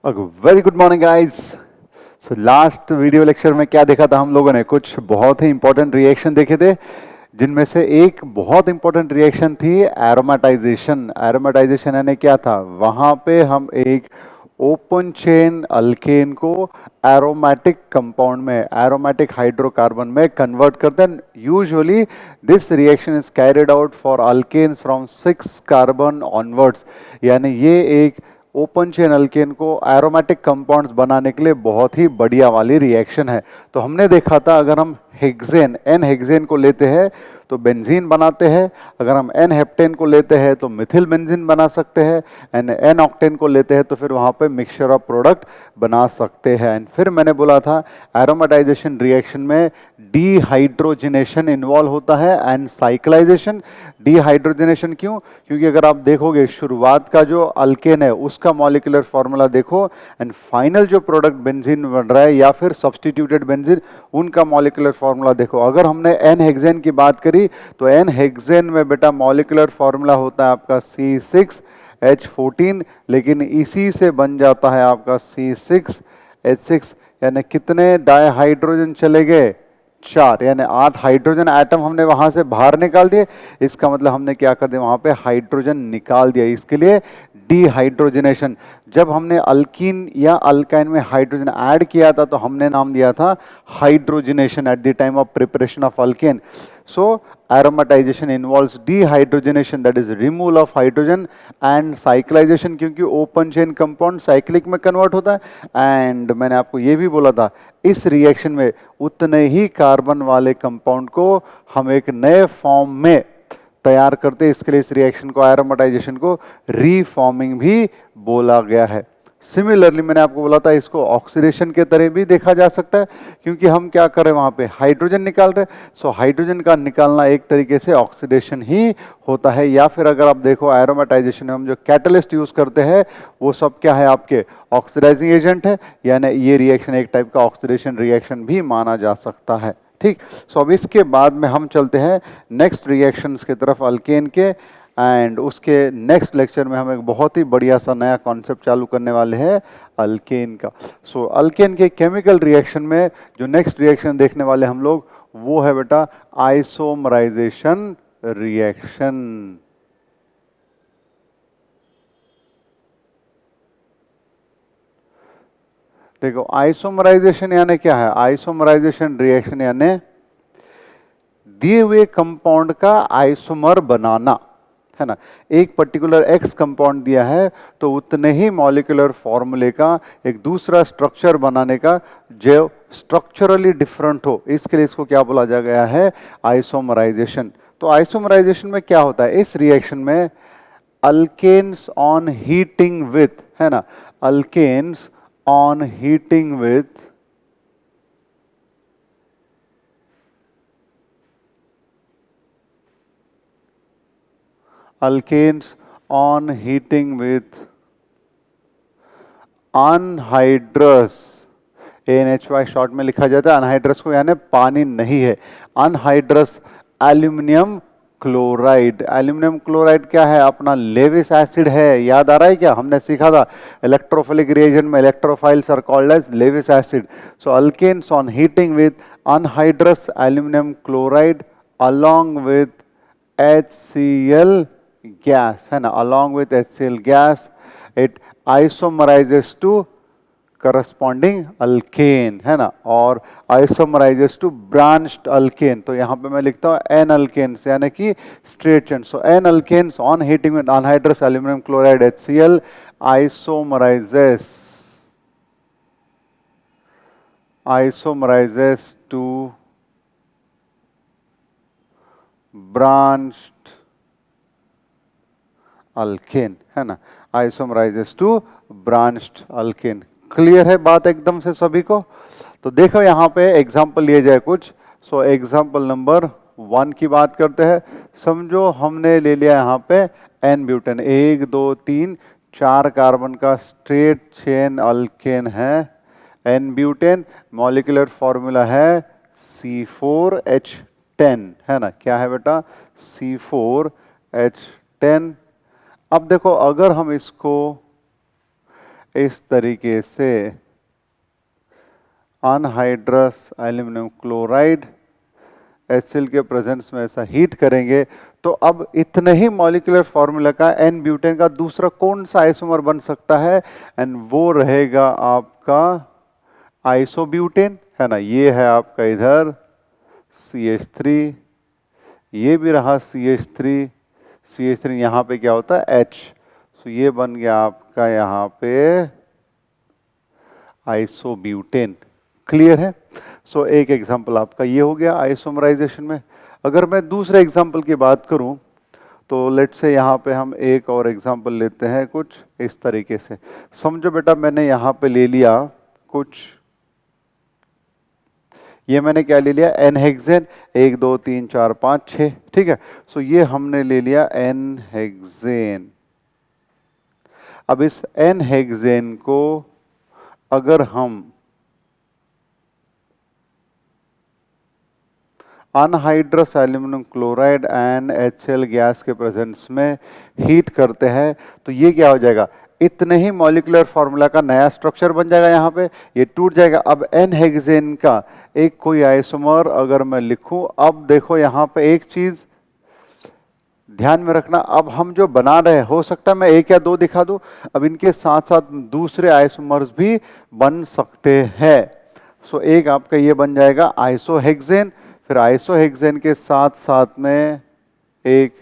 Very good morning guys. So last video lecture में क्या देखा था हम लोगों ने? कुछ बहुत ही इंपॉर्टेंट रिएक्शन देखे थे, जिनमें से एक बहुत इंपॉर्टेंट रिएक्शन थी एरोमेटाइजेशन। एरोमेटाइजेशन यानी क्या था? वहां पे हम एक ओपन चेन अल्केन को एरोमेटिक कंपाउंड में, एरोमेटिक हाइड्रोकार्बन में कन्वर्ट करते हैं। Usually this reaction is carried out for alkanes from 6 carbon onwards. यानी ये एक ओपन चेन अल्केन को एरोमेटिक कंपाउंड्स बनाने के लिए बहुत ही बढ़िया वाली रिएक्शन है। तो हमने देखा था अगर हम हेक्सेन, एन हेक्सेन को लेते हैं तो बेंजीन बनाते हैं। अगर हम एन हेप्टेन को लेते हैं तो मिथिल बेंजीन बना सकते हैं। एंड एन ऑक्टेन को लेते हैं तो फिर वहां पे मिक्सचर ऑफ प्रोडक्ट बना सकते हैं। एंड फिर मैंने बोला था एरोमेटाइजेशन रिएक्शन में डीहाइड्रोजनेशन इन्वॉल्व होता है एंड साइक्लाइजेशन। डीहाइड्रोजनेशन क्यों? क्योंकि अगर आप देखोगे शुरुआत का जो अल्केन है उसका मॉलिक्यूलर फॉर्मूला देखो एंड फाइनल जो प्रोडक्ट बेंजीन बन रहा है या फिर सब्स्टिट्यूटेड बेंजीन, उनका मॉलिक्यूलर फॉर्मूला देखो। अगर हमने एन हेक्सेन की बात करी तो एन हेक्सेन में बेटा मॉलिक्यूलर फॉर्मूला होता है आपका C6H14, लेकिन इसी से बन जाता है आपका C6H6। यानी कितने डाइहाइड्रोजन चले गए? 4, यानी 8 हाइड्रोजन एटम हमने वहां से बाहर निकाल दिए। इसका मतलब हमने क्या कर दिया? वहां पे हाइड्रोजन निकाल दिया। इसके लिए डीहाइड्रोजनेशन। जब हमने अल्कीन या अल्काइन में हाइड्रोजन ऐड किया था तो हमने नाम दिया था hydrogenation at the time of preparation of alkane. So aromatization involves dehydrogenation, that is removal of hydrogen, and cyclization, क्योंकि ओपन चेन कंपाउंड साइक्लिक में कन्वर्ट होता है। एंड मैंने आपको ये भी बोला था इस रिएक्शन में उतने ही कार्बन वाले कंपाउंड को हम एक नए फॉर्म में तैयार करते हैं। इसके लिए इस रिएक्शन को, एरोमेटाइजेशन को, रीफॉर्मिंग भी बोला गया है। सिमिलरली मैंने आपको बोला था इसको ऑक्सीडेशन के तरह भी देखा जा सकता है, क्योंकि हम क्या कर रहे हैं? वहां पे हाइड्रोजन निकाल रहे हैं। सो हाइड्रोजन का निकालना एक तरीके से ऑक्सीडेशन ही होता है। या फिर अगर आप देखो एरोमेटाइजेशन में हम जो कैटलिस्ट यूज करते हैं वो सब क्या है? आपके ऑक्सीडाइजिंग एजेंट है। यानी ये रिएक्शन एक टाइप का ऑक्सीडेशन रिएक्शन भी माना जा सकता है। ठीक। सो अब इसके बाद में हम चलते हैं नेक्स्ट रिएक्शंस की तरफ अल्केन के। एंड उसके नेक्स्ट लेक्चर में हम एक बहुत ही बढ़िया सा नया कॉन्सेप्ट चालू करने वाले हैं अल्केन का। सो अल्केन के केमिकल रिएक्शन में जो नेक्स्ट रिएक्शन देखने वाले हम लोग, वो है बेटा आइसोमराइजेशन रिएक्शन। देखो आइसोमराइजेशन यानी क्या है? आइसोमराइजेशन रिएक्शन यानी दिए हुए कंपाउंड का आइसोमर बनाना, है ना। एक पर्टिकुलर एक्स कंपाउंड दिया है तो उतने ही मॉलिक्यूलर फॉर्मूले का एक दूसरा स्ट्रक्चर बनाने का जो स्ट्रक्चरली डिफरेंट हो, इसके लिए इसको क्या बोला जा गया है? आइसोमराइजेशन। तो आइसोमराइजेशन में क्या होता है? इस रिएक्शन में अल्केन्स ऑन हीटिंग विथ, है ना, alkanes on heating with alkanes on heating with anhydrous, ANHY short में लिखा जाता है। अनहाइड्रस को यानी पानी नहीं है, anhydrous aluminium chloride. Aluminium chloride क्या है? अपना लेविस एसिड है। याद आ रहा है क्या? हमने सीखा था इलेक्ट्रोफिलिक रिएजेंट में electrophiles are called as Lewis acid. So alkanes on heating with anhydrous aluminium chloride along with HCl gas, है ना, along with HCl gas, it isomerizes to corresponding alkane, है ना, और isomerizes to branched alkane। तो यहां पे मैं लिखता हूं N alkanes यानी कि straight chain। So N alkanes on heating with anhydrous aluminum chloride HCl isomerizes to branched alkane, है ना, आइसोमराइजेस टू ब्रांच्ड अल्केन। क्लियर है बात एकदम से सभी को? तो देखो यहां पे एग्जांपल लिए जाए कुछ। सो एग्जांपल नंबर 1 की बात करते हैं। समझो हमने ले लिया यहां पे एन ब्यूटेन, 1 2 3 4 कार्बन का स्ट्रेट चेन अल्केन है एन ब्यूटेन। मॉलिक्यूलर फॉर्मूला है C4H10, है ना। क्या है बेटा? C4H10। अब देखो अगर हम इसको इस तरीके से अनहाइड्रस एल्यूमिनियम क्लोराइड HCl के प्रेजेंस में ऐसा हीट करेंगे तो अब इतने ही मॉलिक्यूलर फॉर्मूला का एन ब्यूटेन का दूसरा कौन सा आइसोमर बन सकता है, एंड वो रहेगा आपका आइसोब्यूटेन, है ना। ये है आपका इधर CH3, ये भी रहा CH3 यहाँ पे क्या होता है H, तो ये बन गया आपका यहाँ पे आइसोब्यूटेन। क्लियर है। सो एक एग्जांपल आपका ये हो गया आइसोमराइजेशन में। अगर मैं दूसरे एग्जांपल की बात करूं तो लेट्स से यहाँ पे हम एक और एग्जांपल लेते हैं कुछ इस तरीके से। समझो बेटा मैंने यहाँ पे ले लिया कुछ, ये मैंने क्या ले लिया एन हेक्सेन, 1 2 3 4 5 6, ठीक है। सो ये हमने ले लिया एन हेक्सेन। अब इस एन हेक्सेन को अगर हम anhydrous aluminium chloride and HCl gas के प्रेजेंस में हीट करते हैं तो ये क्या हो जाएगा, इतने ही मॉलिक्यूलर फॉर्मूला का नया स्ट्रक्चर बन जाएगा, यहाँ पे ये टूट जाएगा। अब एन हेक्सेन का एक कोई आइसोमर अगर मैं लिखूं, अब देखो यहाँ पे एक चीज ध्यान में रखना, अब हम जो बना रहे हैं हो सकता है मैं 1 या 2 दिखा दूं, अब इनके साथ साथ दूसरे आइसोमर्स भी बन सकते हैं। सो एक आपका ये बन जाएगा आइसोहेक्सेन, फिर आइसोहेक्सेन के साथ साथ में एक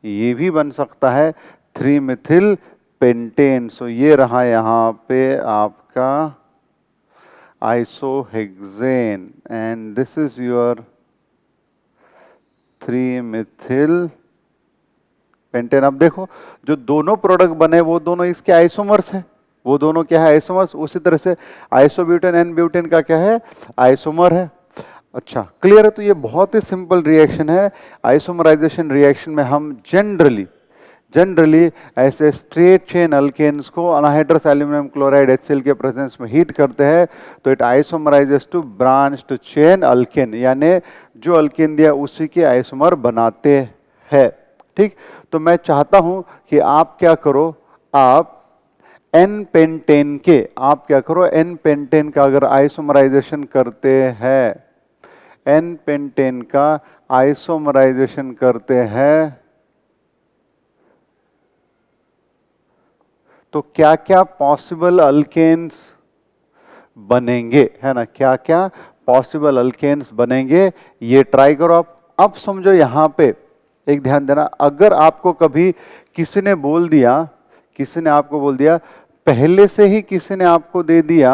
ये भी बन सकता है 3 मिथिल पेंटेन। सो ये रहा यहाँ पे आपका isohexane and this is your 3 methyl pentane. अब देखो जो दोनों प्रोडक्ट बने वो दोनों इसके आइसोमर्स हैं, वो दोनों क्या है आइसोमर्स। उसी तरह से आइसोब्यूटेन एन ब्यूटेन का क्या है आइसोमर है। अच्छा क्लियर है। तो ये बहुत ही सिंपल रिएक्शन है। आइसोमराइजेशन रिएक्शन में हम जनरली ऐसे स्ट्रेट चेन अल्केन्स को अनहाइड्रस एल्यूमिनियम क्लोराइड HCl के प्रेजेंस में हीट करते हैं तो it isomerizes to branched chain alkane, यानी जो अल्केन दिया उसी के आइसोमर बनाते हैं। ठीक, तो मैं चाहता हूं कि आप क्या करो, आप एन पेंटेन का अगर आइसोमराइजेशन करते हैं, एन पेंटेन का आइसोमराइजेशन करते हैं तो क्या क्या पॉसिबल अल्केन्स बनेंगे, है ना, क्या क्या पॉसिबल अल्केन्स बनेंगे ये ट्राई करो आप। अब समझो यहां पे एक ध्यान देना, अगर आपको कभी किसी ने आपको बोल दिया पहले से ही किसी ने आपको दे दिया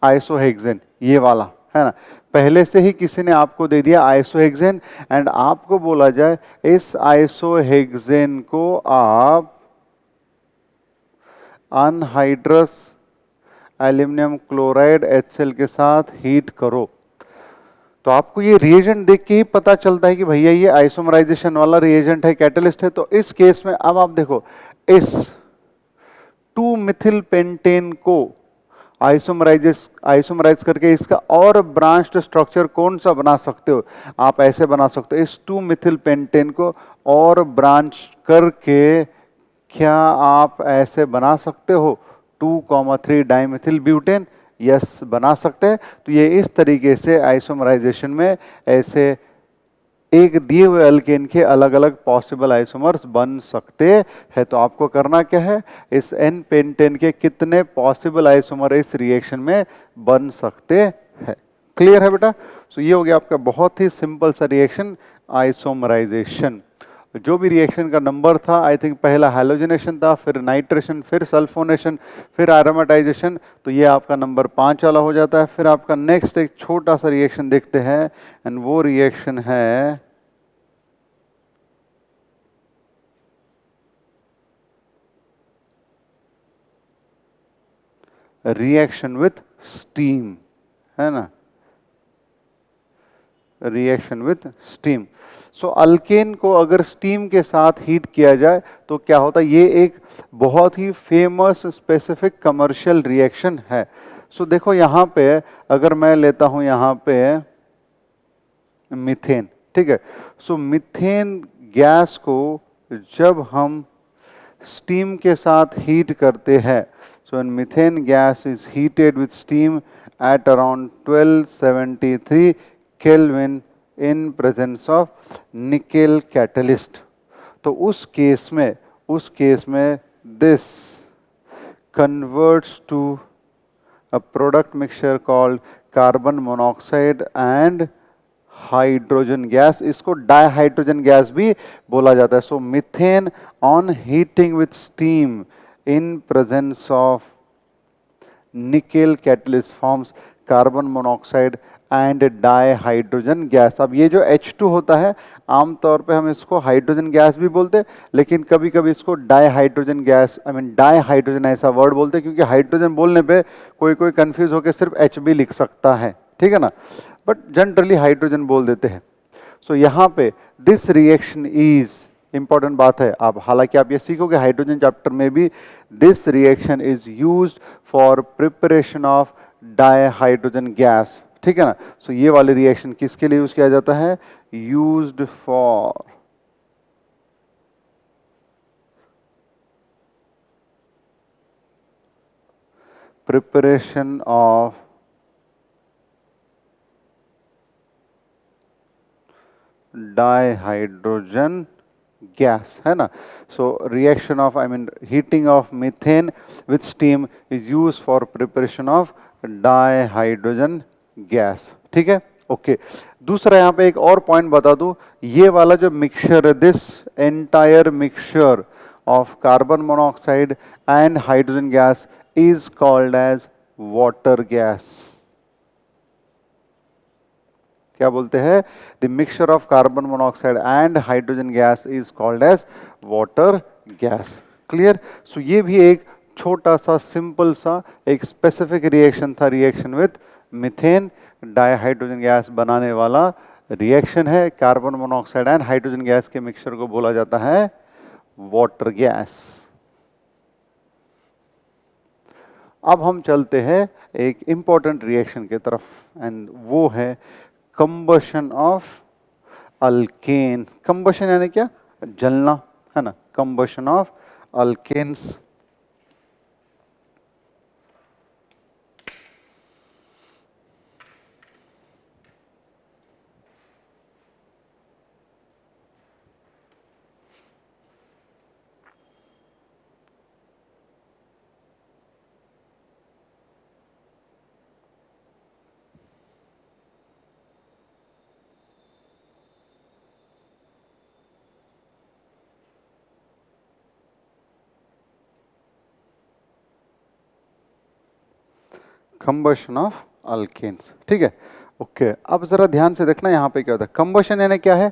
आइसोहेक्सेन, ये वाला है ना, पहले से ही किसी ने आपको दे दिया आइसोहेक्सेन एंड आपको बोला जाए इस आइसोहेक्सेन को आप अनहाइड्रस एल्यूमिनियम क्लोराइड HCl के साथ हीट करो, तो आपको ये रिएजेंट देख के ही पता चलता है कि भैया ये आइसोमराइजेशन वाला रिएजेंट है, कैटलिस्ट है। तो इस केस में अब आप देखो इस 2 मिथिल पेंटेन को आइसोमराइज करके इसका और ब्रांच्ड स्ट्रक्चर कौन सा बना सकते हो, आप ऐसे बना सकते हो इस 2 मिथिल पेंटेन को और ब्रांच करके क्या आप ऐसे बना सकते हो 2,3 डाइमिथिल ब्यूटेन, यस बना सकते हैं। तो ये इस तरीके से आइसोमराइजेशन में ऐसे एक दिए हुए अल्केन के अलग अलग पॉसिबल आइसोमर्स बन सकते हैं। तो आपको करना क्या है, इस एन पेंटेन के कितने पॉसिबल आइसोमर इस रिएक्शन में बन सकते हैं। क्लियर है बेटा। सो ये हो गया आपका बहुत ही सिंपल सा रिएक्शन आइसोमराइजेशन। जो भी रिएक्शन का नंबर था, आई थिंक पहला हैलोजिनेशन था, फिर नाइट्रेशन, फिर सल्फोनेशन, फिर एरोमेटाइजेशन, तो ये आपका नंबर 5 वाला हो जाता है। फिर आपका नेक्स्ट एक छोटा सा रिएक्शन देखते हैं एंड वो रिएक्शन है रिएक्शन विथ स्टीम, है ना, reaction with steam. So alkane को अगर स्टीम के साथ हीट किया जाए तो क्या होता है, ये एक बहुत ही फेमस स्पेसिफिक कमर्शियल रिएक्शन है। सो देखो यहाँ पे अगर मैं लेता हूँ यहाँ पे मीथेन, ठीक है। सो मीथेन गैस को जब हम स्टीम के साथ हीट करते हैं, so when methane gas is heated with steam at around 1273 kelvin in presence of nickel catalyst, तो उस केस में this converts to a product mixture called carbon monoxide and hydrogen gas, इसको dihydrogen gas भी बोला जाता है. So methane on heating with steam in presence of nickel catalyst forms carbon monoxide and dihydrogen gas. अब ये जो H2 होता है आमतौर पे हम इसको हाइड्रोजन गैस भी बोलते हैं, लेकिन कभी कभी इसको डाइहाइड्रोजन गैस डाइहाइड्रोजन ऐसा वर्ड बोलते हैं, क्योंकि हाइड्रोजन बोलने पे कोई कोई कंफ्यूज होकर सिर्फ H भी लिख सकता है, ठीक है ना, बट जनरली हाइड्रोजन बोल देते हैं. सो यहाँ पे दिस रिएक्शन इज इंपॉर्टेंट बात है, आप हालांकि आप ये सीखोगे हाइड्रोजन चैप्टर में भी, this reaction is used for preparation of dihydrogen gas, ठीक है ना. सो ये वाले रिएक्शन किसके लिए यूज किया जाता है, used for preparation of dihydrogen gas, है ना. So reaction of heating of methane with steam is use for preparation of dihydrogen gas, ठीक है. ओके, दूसरा यहाँ पे एक और पॉइंट बता दूं, ये वाला जो मिक्सचर है, this entire mixture of carbon monoxide and hydrogen gas is called as water gas. क्या बोलते हैं, the mixture of carbon monoxide and hydrogen gas is called as water gas. Clear. So ये भी एक छोटा सा सिंपल सा एक स्पेसिफिक रिएक्शन था, reaction with methane, dihydrogen gas बनाने वाला रिएक्शन है. Carbon monoxide and hydrogen gas के मिक्सचर को बोला जाता है वाटर गैस. अब हम चलते हैं एक इंपॉर्टेंट रिएक्शन की तरफ, एंड वो है कंबशन ऑफ अल्केन्स. कंबशन यानी क्या, जलना, है ना. Combustion of alkanes. Combustion of alkanes, ठीक है. ओके, अब जरा ध्यान से देखना यहाँ पे क्या होता है. कंबशन यानी क्या है,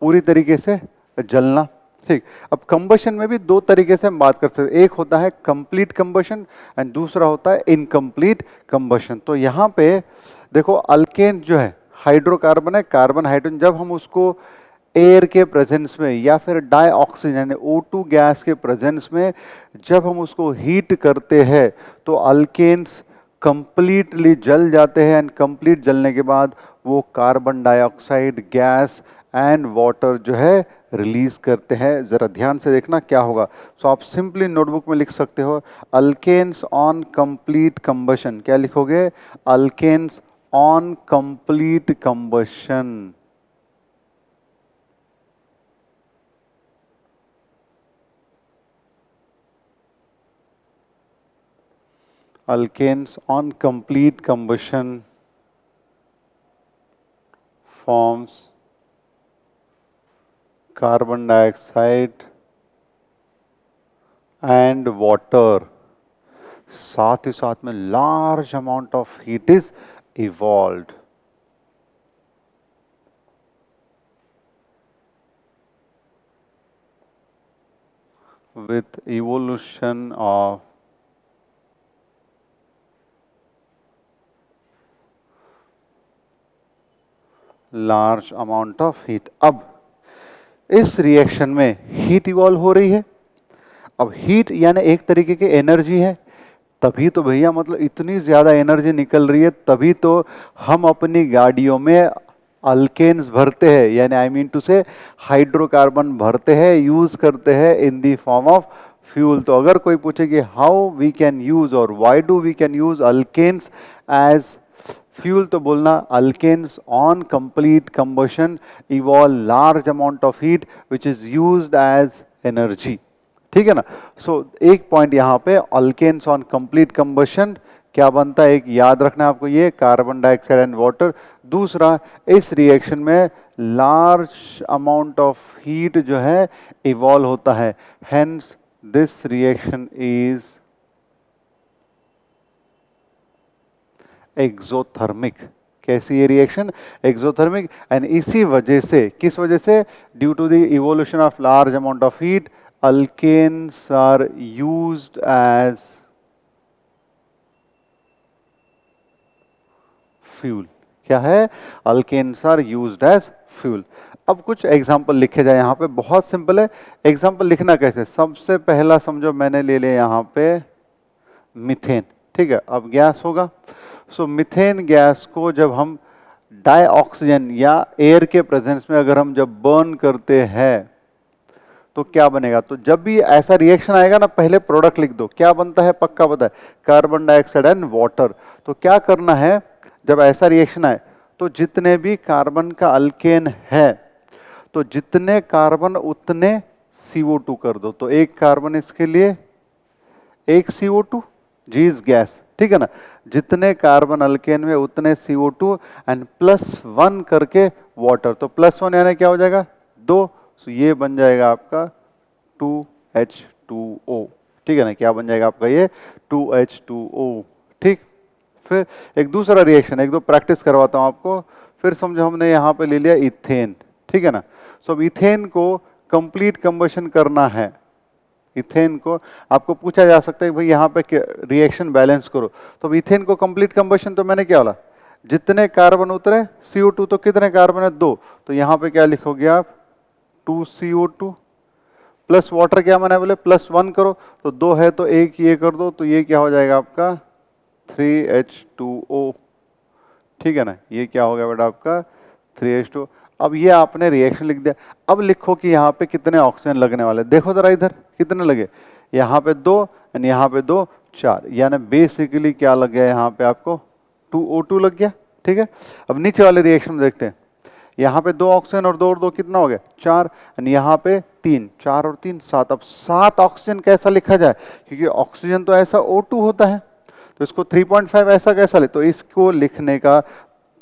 पूरी तरीके से जलना, ठीक. अब कंबशन में भी दो तरीके से हम बात कर सकते हैं, एक होता है कंप्लीट कंबशन एंड दूसरा होता है इनकम्प्लीट कंबशन. तो यहाँ पे देखो, अल्केन जो है हाइड्रोकार्बन है, कार्बन हाइड्रोजन, जब हम उसको एयर के प्रेजेंस में या फिर डाइऑक्सीजन यानी O2 गैस के प्रेजेंस में जब हम उसको हीट करते हैं तो अल्केन्स कंप्लीटली जल जाते हैं, एंड कंप्लीट जलने के बाद वो carbon dioxide gas and water जो है रिलीज करते हैं. जरा ध्यान से देखना क्या होगा. सो आप सिंपली नोटबुक में लिख सकते हो, अल्केन्स ऑन कंप्लीट कंबशन. क्या लिखोगे, alkanes on complete combustion. Alkanes on complete combustion forms carbon dioxide and water. साथ ही साथ में large amount of heat is evolved. With evolution of large amount of heat. अब इस रिएक्शन में heat evolve हो रही है. अब हीट यानी एक तरीके की एनर्जी है, तभी तो भैया मतलब इतनी ज्यादा एनर्जी निकल रही है, तभी तो हम अपनी गाड़ियों में अल्केन्स भरते हैं, यानी I mean to say hydrocarbon भरते हैं, यूज करते हैं in the form of fuel. तो अगर कोई पूछे कि हाउ वी कैन यूज और why do we can use alkanes as fuel, तो बोलना alkanes on complete combustion evolve large amount of heat which is used as energy. ठीक है ना। सो एक पॉइंट यहाँ पे, अल्केन्स ऑन कंप्लीट कंबशन क्या बनता है, एक याद रखना है आपको, ये कार्बन डाइऑक्साइड एंड वाटर। दूसरा, इस रिएक्शन में लार्ज अमाउंट ऑफ हीट जो है इवॉल्व होता है, hence this reaction is exothermic. कैसी ये रिएक्शन, एक्सोथर्मिक। एंड इसी वजह से, किस वजह से, due to the evolution of large amount of heat alkanes are used as fuel. क्या है, alkanes are used as fuel. अब कुछ एग्जांपल लिखे जाए यहाँ पे, बहुत सिंपल है। एग्जांपल लिखना कैसे, सबसे पहला समझो मैंने ले लिया यहाँ पे मीथेन। ठीक है, अब गैस होगा। सो मीथेन गैस को जब हम डाई ऑक्सीजन या एयर के प्रेजेंस में अगर हम जब बर्न करते हैं तो क्या बनेगा, तो जब भी ऐसा रिएक्शन आएगा ना, पहले प्रोडक्ट लिख दो, क्या बनता है पक्का पता है, कार्बन डाइऑक्साइड एंड वाटर। तो क्या करना है, जब ऐसा रिएक्शन आए तो जितने भी कार्बन का अल्केन है, तो जितने कार्बन उतने CO2 कर दो। तो एक कार्बन इसके लिए एक CO2, जी इज गैस। ठीक है ना, जितने कार्बन अल्केन में उतने CO2 एंड +1 करके वाटर। तो +1 यानी क्या हो जाएगा, 2। तो ये बन जाएगा आपका 2H2O। ठीक है ना, क्या बन जाएगा आपका ये 2H2O। ठीक, फिर एक दूसरा रिएक्शन, एक दो प्रैक्टिस करवाता हूं आपको। फिर समझो हमने यहाँ पे ले लिया इथेन। ठीक है ना, सो अब इथेन को कंप्लीट कंबशन करना है। इथेन को आपको पूछा जा सकता है भाई यहाँ पे रिएक्शन बैलेंस करो, तो अब इथेन को कंप्लीट कंबशन तो मैंने क्या बोला, जितने कार्बन उतरे CO2, तो कितने कार्बन है 2। तो यहाँ पे क्या लिखोगे आप 2CO2 प्लस वाटर, क्या मैंने बोले +1 करो, तो 2 है तो एक ये कर दो, तो ये क्या हो जाएगा आपका 3H2O। ठीक है ना, ये क्या हो गया बेटा आपका 3H2। अब ये आपने रिएक्शन लिख दिया। अब लिखो कि यहाँ पे कितने ऑक्सीजन लगने वाले, देखो जरा इधर कितने लगे, यहाँ पे 2 एंड यहाँ पे 2, 4, यानी बेसिकली क्या लग गया यहाँ पे आपको 2O2 लग गया। ठीक है, अब नीचे वाले रिएक्शन में देखते हैं, यहाँ पे 2 ऑक्सीजन और 2 और 2 कितना हो गया 4, एंड यहाँ पे 3, 4 और 3 7। अब 7 ऑक्सीजन कैसा लिखा जाए, क्योंकि ऑक्सीजन तो ऐसा O2 होता है, तो इसको 3.5 ऐसा कैसा ले, तो इसको लिखने का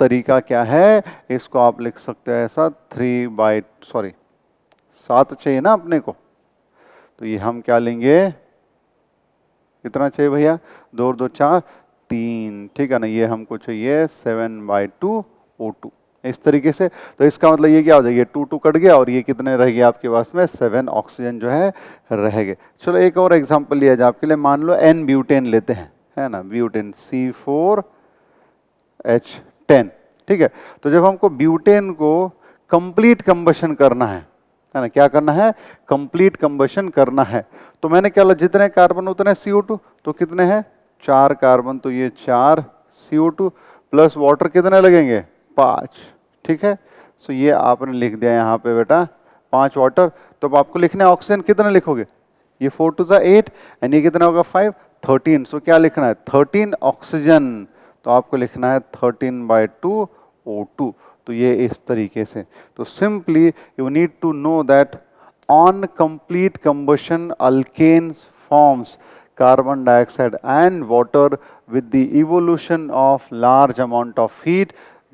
तरीका क्या है, इसको आप लिख सकते हैं ऐसा 7 चाहिए ना अपने को, तो ये हम क्या लेंगे, कितना चाहिए भैया, 2 और 2 4, 3। ठीक है ना, ये हमको चाहिए 7/2 O2 इस तरीके से। तो इसका मतलब ये क्या हो जाएगा, 2 2 कट गया और ये कितने रह गए आपके पास में 7 ऑक्सीजन जो है रह गए। चलो एक और एग्जांपल लिया जाए आपके लिए, मान लो N ब्यूटेन लेते हैं, है ना, ब्यूटेन C4H10। ठीक है, तो जब हमको ब्यूटेन को कंप्लीट कंबशन करना है ना, क्या करना है, कंप्लीट कंबशन करना है, तो मैंने क्या बोला, जितने कार्बन उतने CO2, तो कितने हैं 4 कार्बन, तो ये 4 CO2 प्लस वाटर कितने लगेंगे 5। ठीक है, सो ये आपने लिख दिया यहाँ पे बेटा 5 वाटर। तो अब आपको लिखना है ऑक्सीजन कितने लिखोगे, ये 4 2 8 एंड ये कितना होगा 5 13। सो क्या लिखना है 13 ऑक्सीजन, तो आपको लिखना है 13/2 O2। तो ये इस तरीके से, तो simply you need to know that on complete combustion alkanes forms carbon dioxide and water with the evolution of large amount of heat,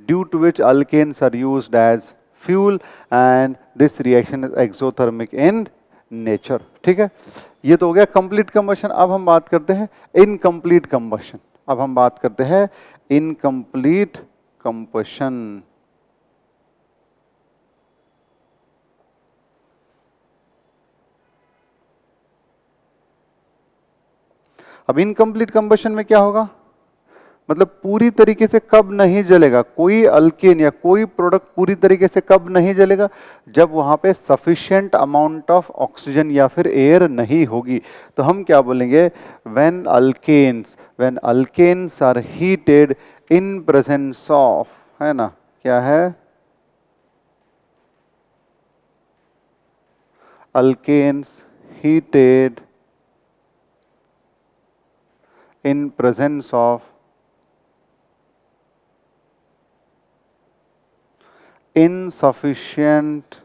due to which alkanes are used as fuel, and this reaction is exothermic in nature। ठीक है, ये तो हो गया complete combustion. अब हम बात करते हैं इनकम्प्लीट कंबशन। अब हम बात करते हैं इनकम्प्लीट कंबशन। अब इनकम्प्लीट कंबशन में क्या होगा, मतलब पूरी तरीके से कब नहीं जलेगा कोई अल्केन या कोई प्रोडक्ट, पूरी तरीके से कब नहीं जलेगा, जब वहां पे सफिशिएंट अमाउंट ऑफ ऑक्सीजन या फिर एयर नहीं होगी। तो हम क्या बोलेंगे, when alkanes are heated in presence of, है ना, क्या है, alkanes heated in presence of insufficient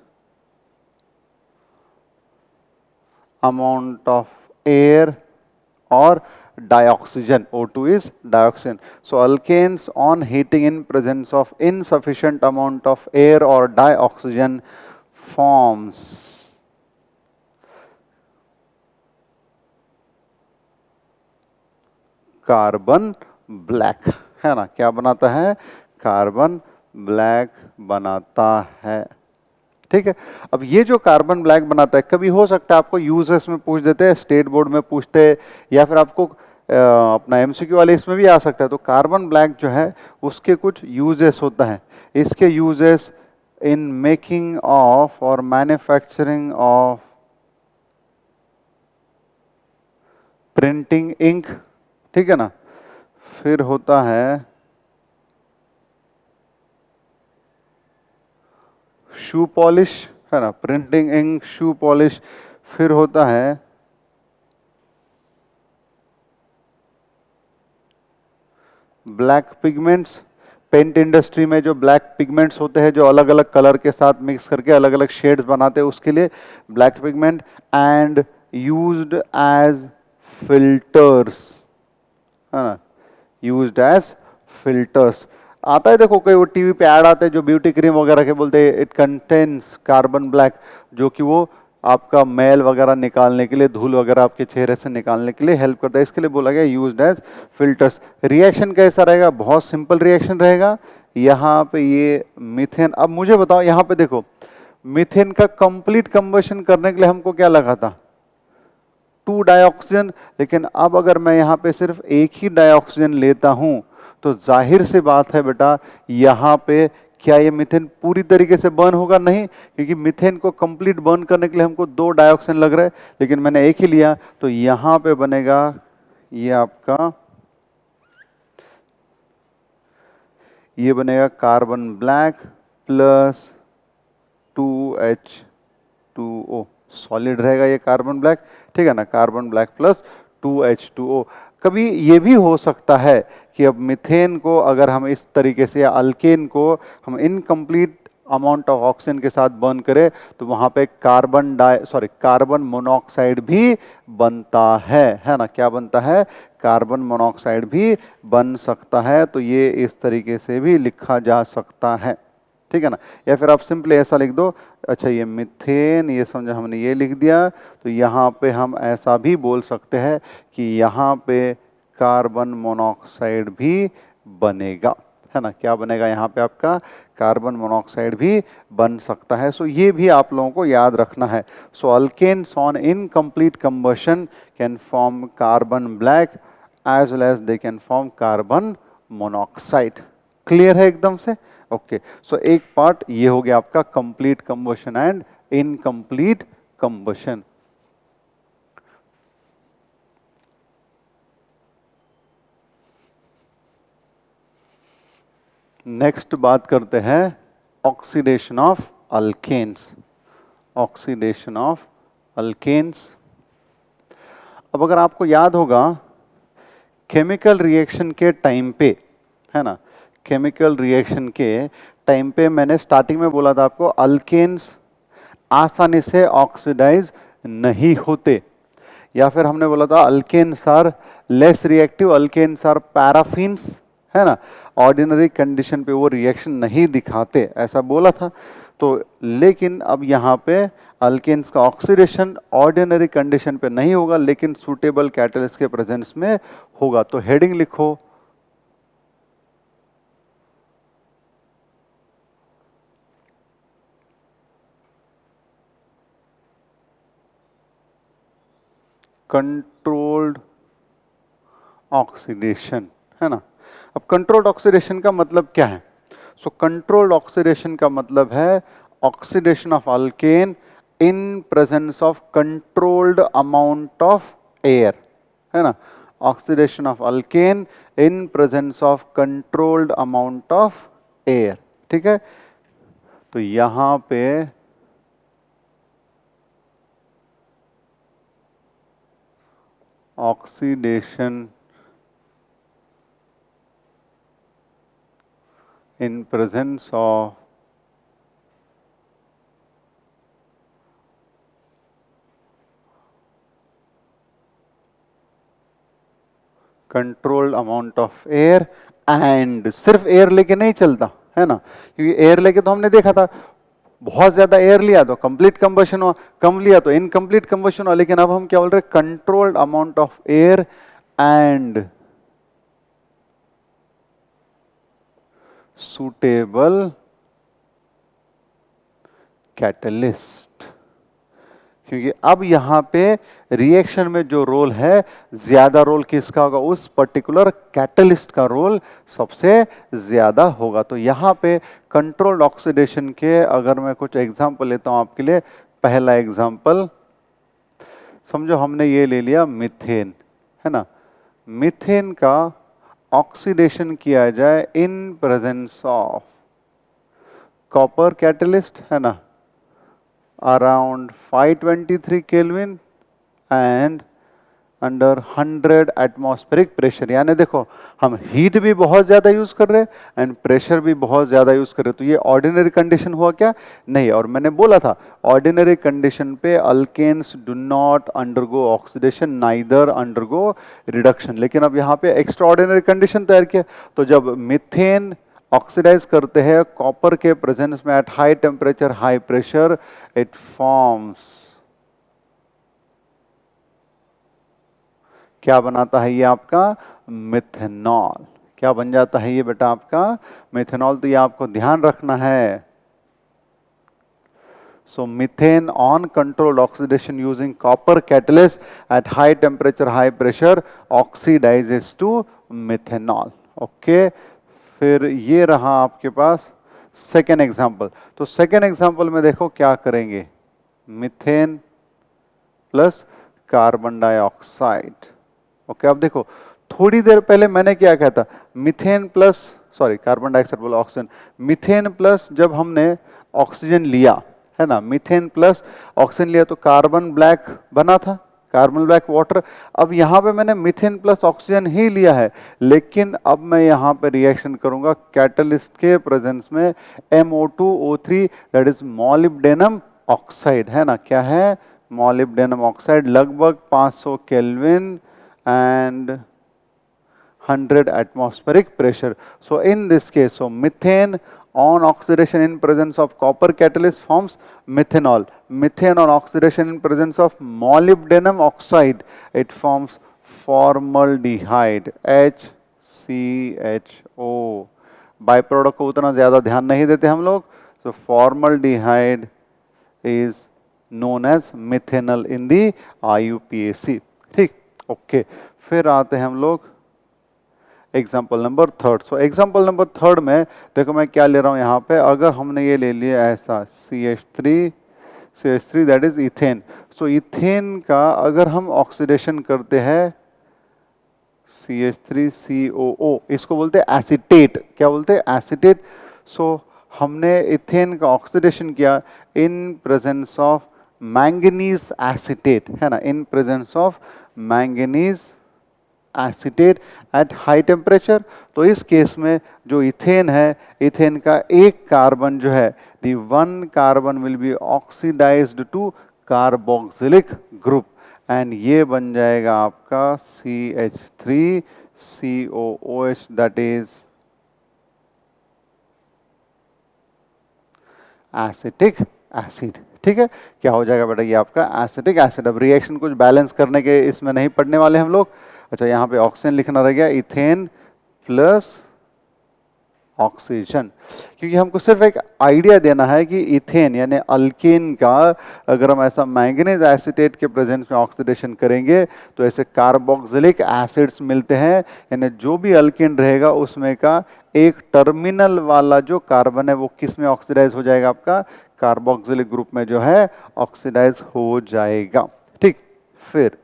amount of air or dioxygen. O2 is dioxin. So alkanes on heating in presence of insufficient amount of air or dioxygen forms carbon black, है ना। क्या बनाता है? Carbon black बनाता है। ठीक है। अब ये जो कार्बन ब्लैक बनाता है, कभी हो सकता है आपको यूजेस में पूछ देते हैं, स्टेट बोर्ड में पूछते हैं, या फिर आपको अपना एमसीक्यू वाले इसमें भी आ सकता है। तो कार्बन ब्लैक जो है उसके कुछ यूजेस होता है। इसके यूजेस इन मेकिंग ऑफ और मैन्युफैक्चरिंग ऑफ प्रिंटिंग इंक, ठीक है ना। फिर होता है शू पॉलिश, है ना, प्रिंटिंग इंक, शू पॉलिश। फिर होता है ब्लैक पिगमेंट्स। पेंट इंडस्ट्री में जो ब्लैक पिगमेंट्स होते हैं, जो अलग अलग कलर के साथ मिक्स करके अलग अलग शेड्स बनाते हैं, उसके लिए black pigment. And used as filters, है ना, यूज्ड एज फिल्टर्स। आता है, देखो कई वो टीवी पे ऐड आते हैं जो ब्यूटी क्रीम वगैरह के, बोलते हैं इट कंटेन्स कार्बन ब्लैक, जो कि वो आपका मैल वगैरह निकालने के लिए, धूल वगैरह आपके चेहरे से निकालने के लिए हेल्प करता है। इसके लिए बोला गया यूज्ड एज फिल्टर्स। रिएक्शन कैसा रहेगा? बहुत सिंपल रिएक्शन रहेगा। यहाँ पे ये मीथेन, अब मुझे बताओ, यहाँ पे देखो मीथेन का कंप्लीट कंबशन करने के लिए हमको क्या लगा था? 2 डाइऑक्सीजन। लेकिन अब अगर मैं यहाँ पे सिर्फ एक ही डाइऑक्सीजन लेता हूं, तो जाहिर सी बात है बेटा, यहाँ पे क्या ये मीथेन पूरी तरीके से बर्न होगा? नहीं, क्योंकि मीथेन को कंप्लीट बर्न करने के लिए हमको 2 डाइऑक्सीजन लग रहा है, लेकिन मैंने एक ही लिया। तो यहाँ पे बनेगा ये आपका, ये बनेगा carbon black plus 2H2O, solid रहेगा ये कार्बन ब्लैक, ठीक है ना। Carbon black plus 2H2O। कभी ये भी हो सकता है कि अब मीथेन को अगर हम इस तरीके से, या अल्केन को हम इनकम्प्लीट अमाउंट ऑफ ऑक्सीजन के साथ बर्न करें, तो वहां पे कार्बन मोनोऑक्साइड भी बनता है ना। क्या बनता है? कार्बन मोनोऑक्साइड भी बन सकता है। तो ये इस तरीके से भी लिखा जा सकता है, ठीक है ना। या फिर आप सिंपली ऐसा लिख दो, अच्छा ये मीथेन, ये समझो हमने ये लिख दिया, तो यहाँ पे हम ऐसा भी बोल सकते हैं कि यहाँ पे कार्बन मोनोऑक्साइड भी बनेगा, है ना। क्या बनेगा यहाँ पे? आपका कार्बन मोनोऑक्साइड भी बन सकता है। सो ये भी आप लोगों को याद रखना है। So alkanes on incomplete combustion can form carbon black as well as they can form carbon monoxide. Clear है एकदम से? ओके। सो एक पार्ट ये हो गया आपका complete combustion and incomplete combustion. Next बात करते हैं oxidation of alkanes. Oxidation of alkanes. अब अगर आपको याद होगा, केमिकल रिएक्शन के टाइम पे, है ना, केमिकल रिएक्शन के टाइम पे मैंने स्टार्टिंग में बोला था आपको, अल्केन्स आसानी से ऑक्सीडाइज नहीं होते। या फिर हमने बोला था alkanes are less reactive, alkanes are paraffins, है ना, ऑर्डिनरी कंडीशन पे वो रिएक्शन नहीं दिखाते, ऐसा बोला था। तो लेकिन अब यहाँ पे अल्केन्स का ऑक्सीडेशन ऑर्डिनरी कंडीशन पे नहीं होगा, लेकिन सूटेबल कैटलिस्ट के प्रेजेंस में होगा। तो हेडिंग लिखो, कंट्रोल्ड ऑक्सीडेशन, है ना। अब कंट्रोल्ड ऑक्सीडेशन का मतलब क्या है? सो कंट्रोल्ड ऑक्सीडेशन का मतलब है oxidation of alkane in presence of controlled amount of air, है ना। Oxidation of alkane in presence of controlled amount of air, ठीक है। तो यहां पे oxidation in presence of controlled amount of air, and सिर्फ एयर लेके नहीं चलता है ना, क्योंकि एयर लेके तो हमने देखा था बहुत ज्यादा एयर लिया तो कंप्लीट कंबशन हुआ, कम लिया तो इनकम्प्लीट कंबशन हुआ, लेकिन अब हम क्या बोल रहे हैं, controlled amount of air and suitable catalyst. क्योंकि अब यहां पे रिएक्शन में जो रोल है, ज्यादा रोल किसका होगा, उस पर्टिकुलर कैटलिस्ट का रोल सबसे ज्यादा होगा। तो यहां पे कंट्रोल्ड ऑक्सीडेशन के अगर मैं कुछ एग्जांपल लेता हूं आपके लिए, पहला एग्जांपल समझो हमने ये ले लिया मीथेन, है ना, मीथेन का ऑक्सीडेशन किया जाए इन प्रेजेंस ऑफ कॉपर कैटलिस्ट, है ना, around 523 Kelvin and under 100 atmospheric pressure. यानी देखो हम हीट भी बहुत ज्यादा यूज कर रहे हैं एंड प्रेशर भी बहुत ज्यादा यूज कर रहे हैं, तो ये ऑर्डिनरी कंडीशन हुआ क्या, नहीं। और मैंने बोला था ऑर्डिनरी कंडीशन पे alkanes do not undergo oxidation, neither undergo reduction, लेकिन अब यहाँ पे एक्स्ट्रा ऑर्डिनरी कंडीशन तैयार किया। तो जब मीथेन ऑक्सीडाइज करते हैं कॉपर के प्रेजेंस में eight high temperature high pressure, it forms, क्या बनाता है ये आपका मिथेनॉल। क्या बन जाता है ये बेटा आपका मिथेनॉल, तो ये आपको ध्यान रखना है। So methane on controlled oxidation using copper catalyst at high temperature, high pressure oxidizes to methanol. Okay, फिर ये रहा आपके पास सेकेंड एग्जाम्पल। तो सेकेंड एग्जाम्पल में देखो क्या करेंगे, methane plus carbon dioxide. Okay, अब देखो थोड़ी देर पहले मैंने क्या कहा था, methane plus, sorry carbon dioxide बोला, ऑक्सीजन, मीथेन प्लस जब हमने ऑक्सीजन लिया है ना, मीथेन प्लस ऑक्सीजन लिया तो कार्बन ब्लैक बना था, कार्बन ब्लैक वाटर। अब यहाँ पे मैंने मीथेन प्लस ऑक्सीजन ही लिया है, लेकिन अब मैं यहाँ पे रिएक्शन करूंगा कैटलिस्ट के प्रेजेंस में MO2O3 that is molybdenum oxide, है ना, क्या है मॉलिब्डेनम ऑक्साइड, लगभग 500 kelvin and 100 atmospheric pressure. So in this case, so methane on oxidation in presence of copper catalyst forms methanol. Methane on oxidation in presence of molybdenum oxide, it forms formaldehyde, HCHO. By product को उतना ज्यादा ध्यान नहीं देते हम लोग। So formaldehyde is known as methanol in the IUPAC. ठीक, okay, फिर आते हैं हम लोग example number third. So example number third में देखो मैं क्या ले रहा हूं यहाँ पे, अगर हमने ये ले लिया ऐसा CH3 that is ethane. So ethane का अगर हम ऑक्सीडेशन करते हैं CH3COO, इसको बोलते हैं एसिटेट, क्या बोलते हैं एसिटेट। सो हमने इथेन का ऑक्सीडेशन किया इन प्रेजेंस ऑफ मैंगनीज एसिटेट, है ना, इन presence of manganese acetate eight high temperature. तो इस केस में जो इथेन है, इथेन का एक कार्बन जो है, the one carbon will be oxidized to carboxylic group and ये बन जाएगा आपका CH3COOH that is acetic acid. ठीक है, क्या हो जाएगा बेटा ये आपका एसिटिक एसिड। अब रिएक्शन कुछ बैलेंस करने के इसमें नहीं पढ़ने वाले हम लोग। अच्छा, यहाँ पे ऑक्सीजन लिखना रह गया, इथेन प्लस ऑक्सीजन, क्योंकि हमको सिर्फ एक आइडिया देना है कि इथेन यानी अल्केन का अगर हम ऐसा मैंगनीज एसिटेट के प्रेजेंस में ऑक्सीडेशन करेंगे तो ऐसे कार्बोक्सिलिक एसिड्स मिलते हैं, यानी जो भी अल्केन रहेगा उसमें का एक टर्मिनल वाला जो कार्बन है वो किस में ऑक्सीडाइज हो जाएगा, आपका कार्बोक्सिलिक ग्रुप में जो है ऑक्सीडाइज हो जाएगा। ठीक, फिर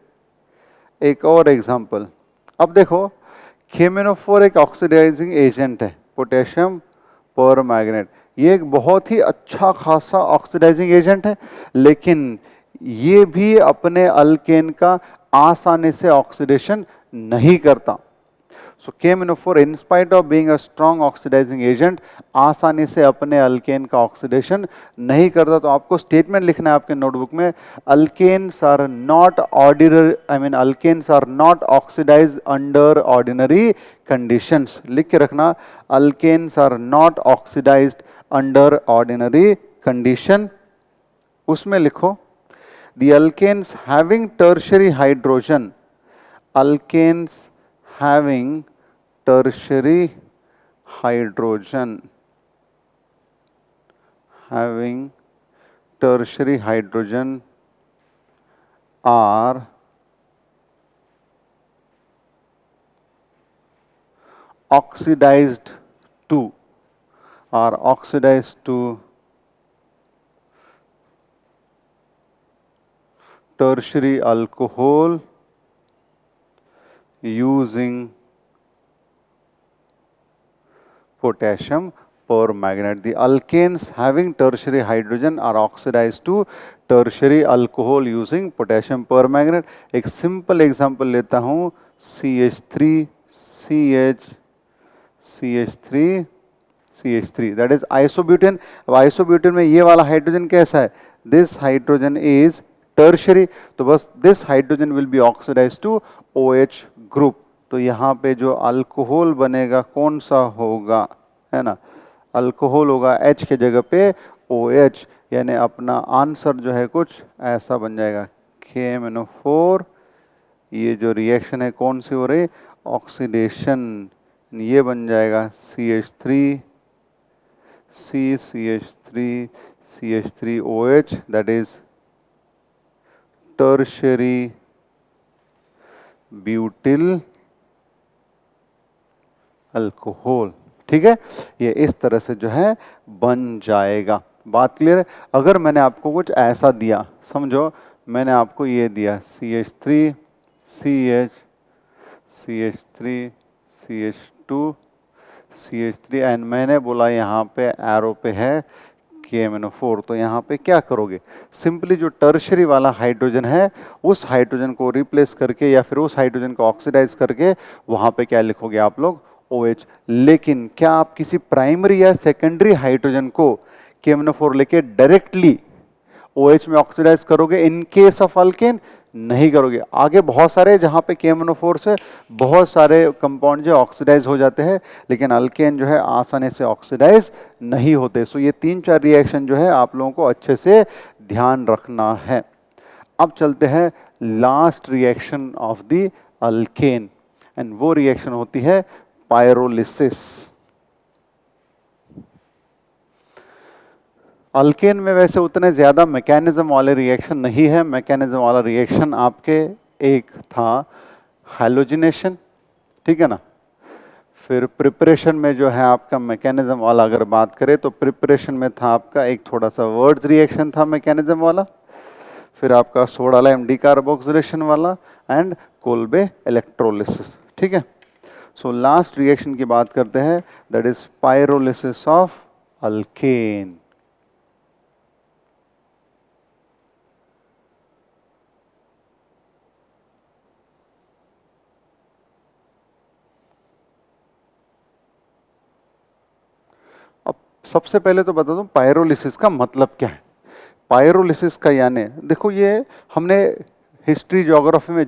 एक और एग्जांपल। अब देखो खेमेनोफोर एक ऑक्सीडाइजिंग एजेंट है, पोटेशियम परमैंगनेट, ये एक बहुत ही अच्छा खासा ऑक्सीडाइजिंग एजेंट है, लेकिन ये भी अपने अल्केन का आसानी से ऑक्सीडेशन नहीं करता। So KMnO4 in spite of being a strong oxidising agent आसानी से अपने अल्केन का ऑक्सीडेशन नहीं करता। तो आपको स्टेटमेंट लिखना है आपके नोटबुक में, alkanes are not ordinary, I mean alkanes are not oxidise under ordinary conditions. लिख के रखना, alkanes are not oxidised under ordinary condition. उसमें लिखो the alkanes having tertiary hydrogen, alkanes having tertiary hydrogen, having tertiary hydrogen are oxidized to tertiary alcohol using potassium permanganate. The alkanes having tertiary hydrogen are oxidized to tertiary alcohol using potassium permanganate. एक simple example लेता हूं, CH3 that is isobutane. अब isobutane में ये वाला hydrogen कैसा है? This hydrogen is tertiary, तो बस this hydrogen will be oxidized to OH group. तो यहाँ पे जो अल्कोहल बनेगा कौन सा होगा, है ना? अल्कोहल होगा H के जगह पे OH, यानी अपना आंसर जो है कुछ ऐसा बन जाएगा, KMnO4। ये जो रिएक्शन है कौन सी हो रही? ऑक्सीडेशन। ये बन जाएगा CH3OH, that is tertiary butyl alcohol. ठीक है, ये इस तरह से जो है बन जाएगा। बात क्लियर है? अगर मैंने आपको कुछ ऐसा दिया, समझो मैंने आपको ये दिया CH3 CH2 CH3 एंड मैंने बोला यहाँ पे एरो पे है KMnO4, तो यहाँ पे क्या करोगे? सिंपली जो टर्शरी वाला हाइड्रोजन है उस हाइड्रोजन को रिप्लेस करके या फिर उस हाइड्रोजन को ऑक्सीडाइज करके वहाँ पे क्या लिखोगे आप लोग? OH। लेकिन क्या आप किसी प्राइमरी या सेकेंडरी हाइड्रोजन को KMnO4 लेके डायरेक्टली OH में ऑक्सीडाइज करोगे? इन केस ऑफ अल्केन नहीं करोगे। आगे बहुत सारे जहां पे KMnO4 से बहुत सारे कंपाउंड जो ऑक्सीडाइज हो जाते हैं, लेकिन अल्केन जो है आसानी से ऑक्सीडाइज नहीं होते। सो ये 3-4 रिएक्शन जो है आप लोगों को अच्छे से ध्यान रखना है। अब चलते हैं last reaction of the alkane, and वो रिएक्शन होती है पायरोलिसिस। अल्केन में वैसे उतने ज़्यादा मैकेनिज्म वाले रिएक्शन नहीं है। मैकेनिज्म वाला रिएक्शन आपके एक था हैलोजिनेशन, ठीक है ना। फिर प्रिपरेशन में जो है आपका मैकेनिज्म वाला अगर बात करें तो प्रिपरेशन में था आपका एक थोड़ा सा वर्ड्स रिएक्शन था मैकेनिज्म वाला, फिर आपका सोडा लाइम डीकार्बोक्सिलेशन वाला एंड कोल्बे इलेक्ट्रोलिसिस। ठीक है, सो लास्ट रिएक्शन की बात करते हैं, that is pyrolysis of alkane. सबसे पहले तो बता दूं पायरोलिसिस का मतलब क्या है। पायरोलिसिस का यानी देखो, ये हमने हिस्ट्री ज्योग्राफी में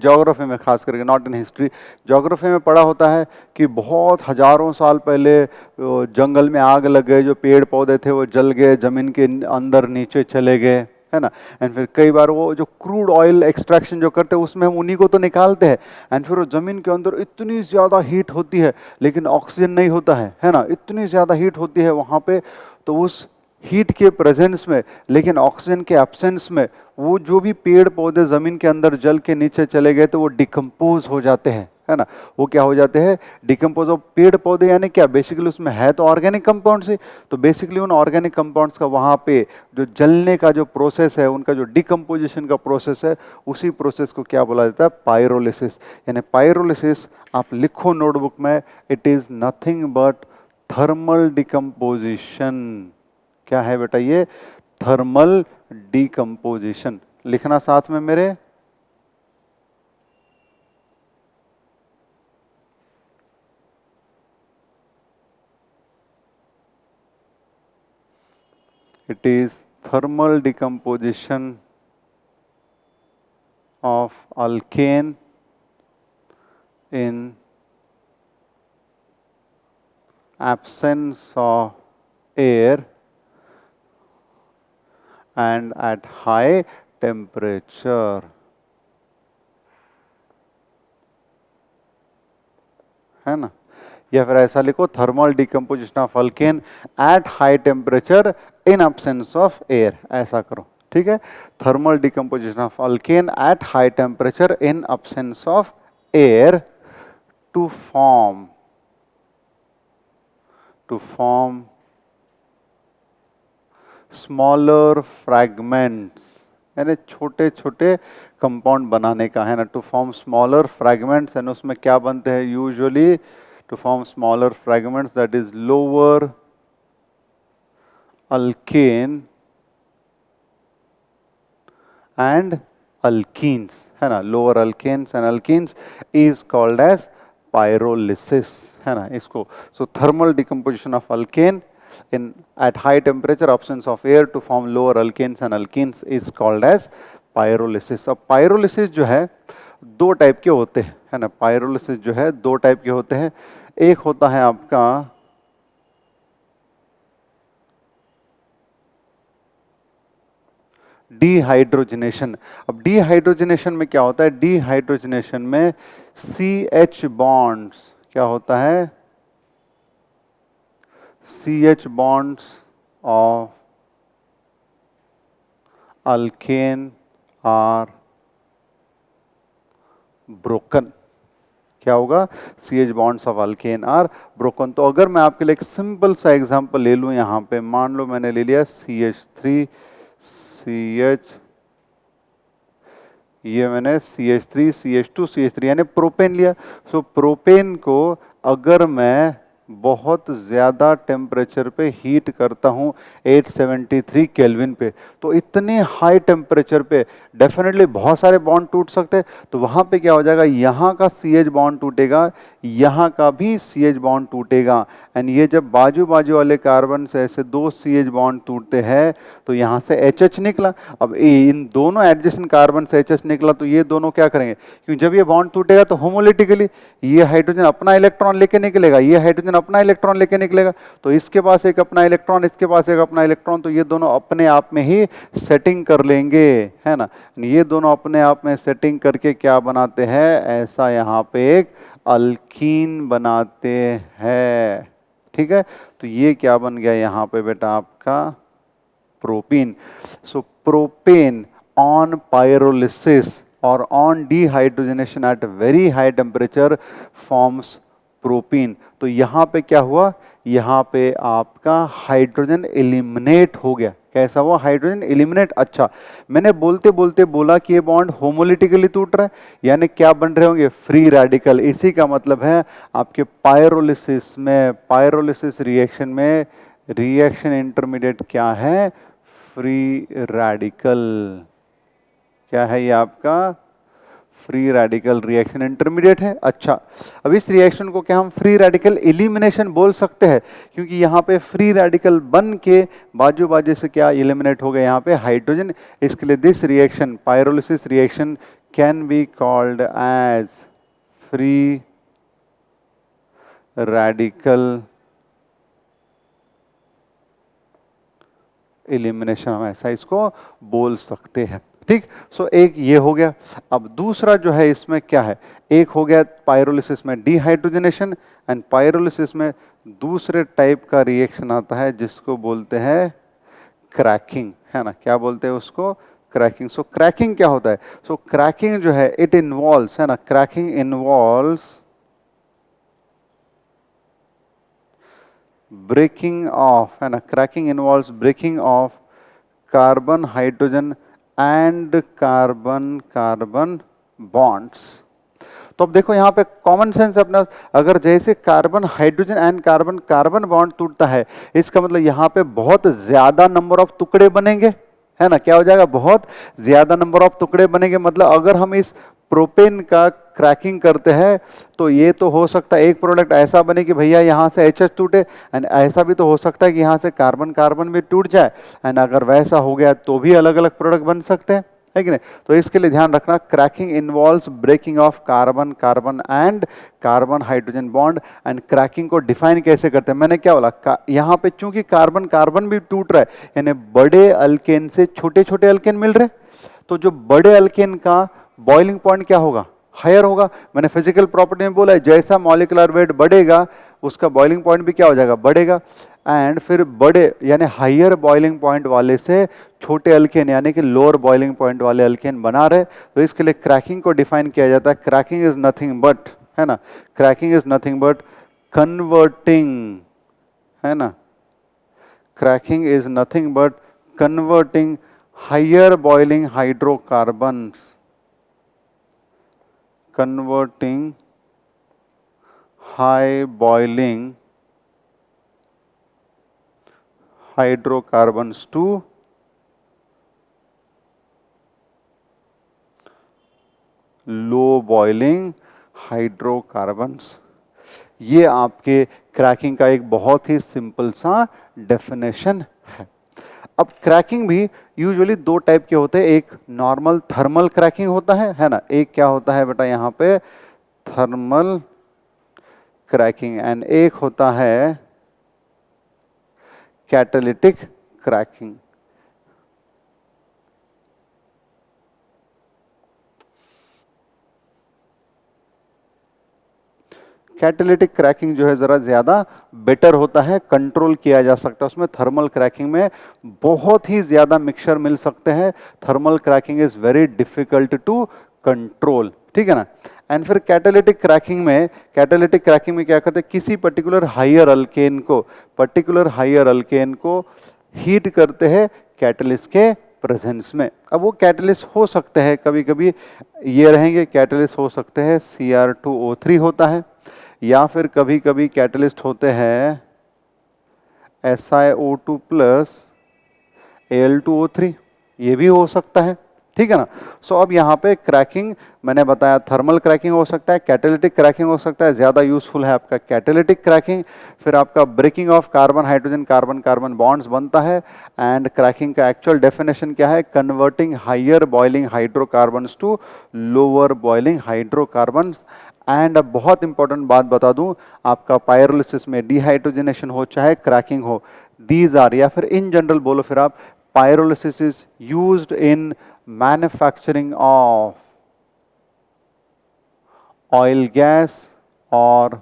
खास करके, नॉट इन हिस्ट्री, ज्योग्राफी में पढ़ा होता है कि बहुत हजारों साल पहले जंगल में आग लग गए, जो पेड़ पौधे थे वो जल गए, जमीन के अंदर नीचे चले गए, है ना। एंड फिर कई बार वो जो क्रूड ऑयल एक्सट्रैक्शन जो करते हैं उसमें हम उन्हीं को तो निकालते हैं, एंड फिर वो जमीन के अंदर इतनी ज़्यादा हीट होती है लेकिन ऑक्सीजन नहीं होता है ना। इतनी ज़्यादा हीट होती है वहाँ पे, तो उस हीट के प्रेजेंस में लेकिन ऑक्सीजन के एब्सेंस में वो जो भी पेड़ पौधे जमीन के अंदर जल के नीचे चले गए तो वो डिकम्पोज हो जाते हैं, है ना। वो क्या हो जाते हैं? डिकम्पोज। ऑफ पेड़ पौधे यानी क्या? बेसिकली उसमें है तो ऑर्गेनिक कंपाउंड्स ही, तो बेसिकली उन ऑर्गेनिक कंपाउंड्स का वहाँ पे जो जलने का जो प्रोसेस है, उनका जो डिकम्पोजिशन का प्रोसेस है, उसी प्रोसेस को क्या बोला जाता है? पायरोलिसिस। यानी पायरोलिसिस आप लिखो नोटबुक में, it is nothing but thermal decomposition. क्या है बेटा ये? Thermal decomposition. लिखना साथ में मेरे। it is thermal decomposition of alkane in absence of air and at high temperature. है ना, या फिर ऐसा लिखो thermal decomposition of alkane at high temperature in absence of air, ऐसा करो, ठीक है। Thermal decomposition of alkane at high temperature in absence of air to form smaller fragments, यानी छोटे छोटे कंपाउंड बनाने का, है ना। To form smaller fragments, and उसमें क्या बनते हैं usually, to form smaller fragments that is lower alkane and alkenes, है ना। Lower alkanes and alkenes is called as pyrolysis, है ना इसको। So thermal decomposition of alkane in at high temperature absence of air to form lower alkanes and alkenes is called as pyrolysis। अब pyrolysis जो है दो type के होते हैं, है ना। pyrolysis जो है दो टाइप के होते हैं। एक होता है आपका डिहाइड्रोजनेशन। अब डिहाइड्रोजनेशन में क्या होता है, डिहाइड्रोजनेशन में CH बॉन्ड्स क्या होता है, CH bonds of alkane are broken। क्या होगा, CH bonds of alkane are broken। तो अगर मैं आपके लिए एक सिंपल सा एग्जांपल ले लूं, यहां पे मान लो मैंने ले लिया CH3 CH, ये मैंने CH3 CH2 CH3 यानी प्रोपेन लिया। सो प्रोपेन को अगर मैं बहुत ज़्यादा टेम्परेचर पे हीट करता हूँ 873 केल्विन पे, तो इतने हाई टेम्परेचर पे डेफिनेटली बहुत सारे बॉन्ड टूट सकते हैं। तो वहाँ पे क्या हो जाएगा, यहाँ का CH बॉन्ड टूटेगा, यहाँ का भी CH बॉन्ड टूटेगा, एंड ये जब बाजू बाजू वाले कार्बन से ऐसे दो CH बॉन्ड टूटते हैं तो यहाँ से HH निकला। अब इन दोनों एडजेसेंट कार्बन से HH निकला तो ये दोनों क्या करेंगे, क्योंकि जब ये बॉन्ड टूटेगा तो होमोलिटिकली ये हाइड्रोजन अपना इलेक्ट्रॉन लेके निकलेगा, ये हाइड्रोजन अपना इलेक्ट्रॉन लेके निकलेगा, तो इसके पास एक अपना इलेक्ट्रॉन, इसके पास एक अपना इलेक्ट्रॉन, तो ये दोनों अपने आप में ही सेटिंग कर लेंगे, है ना। ये दोनों अपने आप में सेटिंग करके क्या बनाते हैं, ऐसा यहाँ पे एक अल्कीन बनाते हैं, ठीक है। तो ये क्या बन गया यहाँ पे बेटा आपका propene. So propane on pyrolysis और on dehydrogenation at very high temperature forms propene. तो यहाँ पे क्या हुआ, यहाँ पे आपका हाइड्रोजन एलिमिनेट हो गया। कैसा हुआ, हाइड्रोजन एलिमिनेट। अच्छा, मैंने बोलते बोलते बोला कि ये बॉन्ड होमोलिटिकली टूट रहा है, यानी क्या बन रहे होंगे, फ्री रेडिकल। इसी का मतलब है आपके पायरोलिसिस में, पायरोलिसिस रिएक्शन में रिएक्शन इंटरमीडिएट क्या है, फ्री रेडिकल। क्या है ये आपका फ्री रेडिकल रिएक्शन इंटरमीडिएट है। अच्छा, अब इस रिएक्शन को क्या हम फ्री रेडिकल एलिमिनेशन बोल सकते हैं, क्योंकि यहाँ पे फ्री रेडिकल बन के बाजू बाजू से क्या एलिमिनेट हो गया यहाँ पे हाइड्रोजन। इसके लिए this reaction, pyrolysis reaction can be called as free radical elimination, हम ऐसा इसको बोल सकते हैं, ठीक। सो एक ये हो गया। अब दूसरा जो है इसमें क्या है, एक हो गया पायरोलिसिस में डिहाइड्रोजनेशन, एंड पायरोलिसिस में दूसरे टाइप का रिएक्शन आता है जिसको बोलते हैं क्रैकिंग, है ना। क्या बोलते हैं उसको, क्रैकिंग। सो क्रैकिंग क्या होता है, सो क्रैकिंग जो है इट इन्वॉल्व्स, है ना, क्रैकिंग इन्वॉल्व्स ब्रेकिंग ऑफ, है ना, cracking involves breaking of carbon hydrogen and carbon carbon bonds. तो अब देखो यहाँ पे कॉमन सेंस अपना, अगर जैसे carbon hydrogen and carbon carbon bond टूटता है, इसका मतलब यहाँ पे बहुत ज्यादा नंबर ऑफ टुकड़े बनेंगे, है ना। क्या हो जाएगा, बहुत ज्यादा नंबर ऑफ टुकड़े बनेंगे। मतलब अगर हम इस प्रोपेन का क्रैकिंग करते हैं तो ये तो हो सकता है एक प्रोडक्ट ऐसा बने कि भैया यहाँ से एच टूटे, एंड ऐसा भी तो हो सकता है कि यहाँ से कार्बन कार्बन भी टूट जाए, एंड अगर वैसा हो गया तो भी अलग अलग प्रोडक्ट बन सकते हैं, है कि नहीं। तो इसके लिए ध्यान रखना, cracking involves breaking of carbon carbon and carbon hydrogen bond. And cracking को डिफाइन कैसे करते हैं, मैंने क्या बोला, यहाँ पे चूंकि कार्बन कार्बन भी टूट रहा है, यानी बड़े अल्केन से छोटे छोटे अल्केन मिल रहे, तो जो बड़े अल्केन का बॉइलिंग पॉइंट क्या होगा, हायर होगा। मैंने फिजिकल प्रॉपर्टी में बोला है जैसा मॉलिक्यूलर वेट बढ़ेगा उसका बॉइलिंग पॉइंट भी क्या हो जाएगा, बढ़ेगा। एंड फिर बड़े यानी हायर बॉइलिंग पॉइंट वाले से छोटे अल्केन यानी कि लोअर बॉइलिंग पॉइंट वाले अल्केन बना रहे, तो इसके लिए क्रैकिंग को डिफाइन किया जाता है। क्रैकिंग इज नथिंग बट, है ना, cracking is nothing but converting, है ना, cracking is nothing but converting higher boiling hydrocarbons, converting high boiling hydrocarbons to low boiling hydrocarbons। ये आपके क्रैकिंग का एक बहुत ही सिंपल सा डेफिनेशन है। अब क्रैकिंग भी यूजुअली दो टाइप के होते हैं, एक नॉर्मल थर्मल क्रैकिंग होता है ना, एक क्या होता है बेटा यहाँ पे थर्मल क्रैकिंग, एंड एक होता है कैटालिटिक क्रैकिंग। कैटालिटिक क्रैकिंग जो है ज़रा ज़्यादा बेटर होता है, कंट्रोल किया जा सकता है उसमें। थर्मल क्रैकिंग में बहुत ही ज़्यादा मिक्सचर मिल सकते हैं, thermal cracking is very difficult to control, ठीक है ना। एंड फिर कैटालिटिक क्रैकिंग में क्या करते हैं, किसी पर्टिकुलर हायर अल्केन को हीट करते हैं कैटलिस्ट के प्रेजेंस में। अब वो कैटलिस्ट हो सकते हैं कभी कभी ये रहेंगे, कैटलिस्ट हो सकते हैं Cr2O3 होता है, या फिर कभी कभी कैटलिस्ट होते हैं SiO2 प्लस Al2O3, ये भी हो सकता है, ठीक है ना। सो अब यहाँ पे क्रैकिंग मैंने बताया, थर्मल क्रैकिंग हो सकता है, कैटालिटिक क्रैकिंग हो सकता है, ज़्यादा यूजफुल है आपका कैटालिटिक क्रैकिंग। फिर आपका breaking of carbon hydrogen carbon carbon bonds बनता है। एंड क्रैकिंग का एक्चुअल डेफिनेशन क्या है, converting higher boiling hydrocarbons to lower boiling hydrocarbons. And अब बहुत इंपॉर्टेंट बात बता दूं, आपका पायरोलिसिस में डिहाइड्रोजनेशन हो चाहे क्रैकिंग हो, दीज आर, या फिर इन जनरल बोलो फिर आप, pyrolysis is used in manufacturing of oil gas or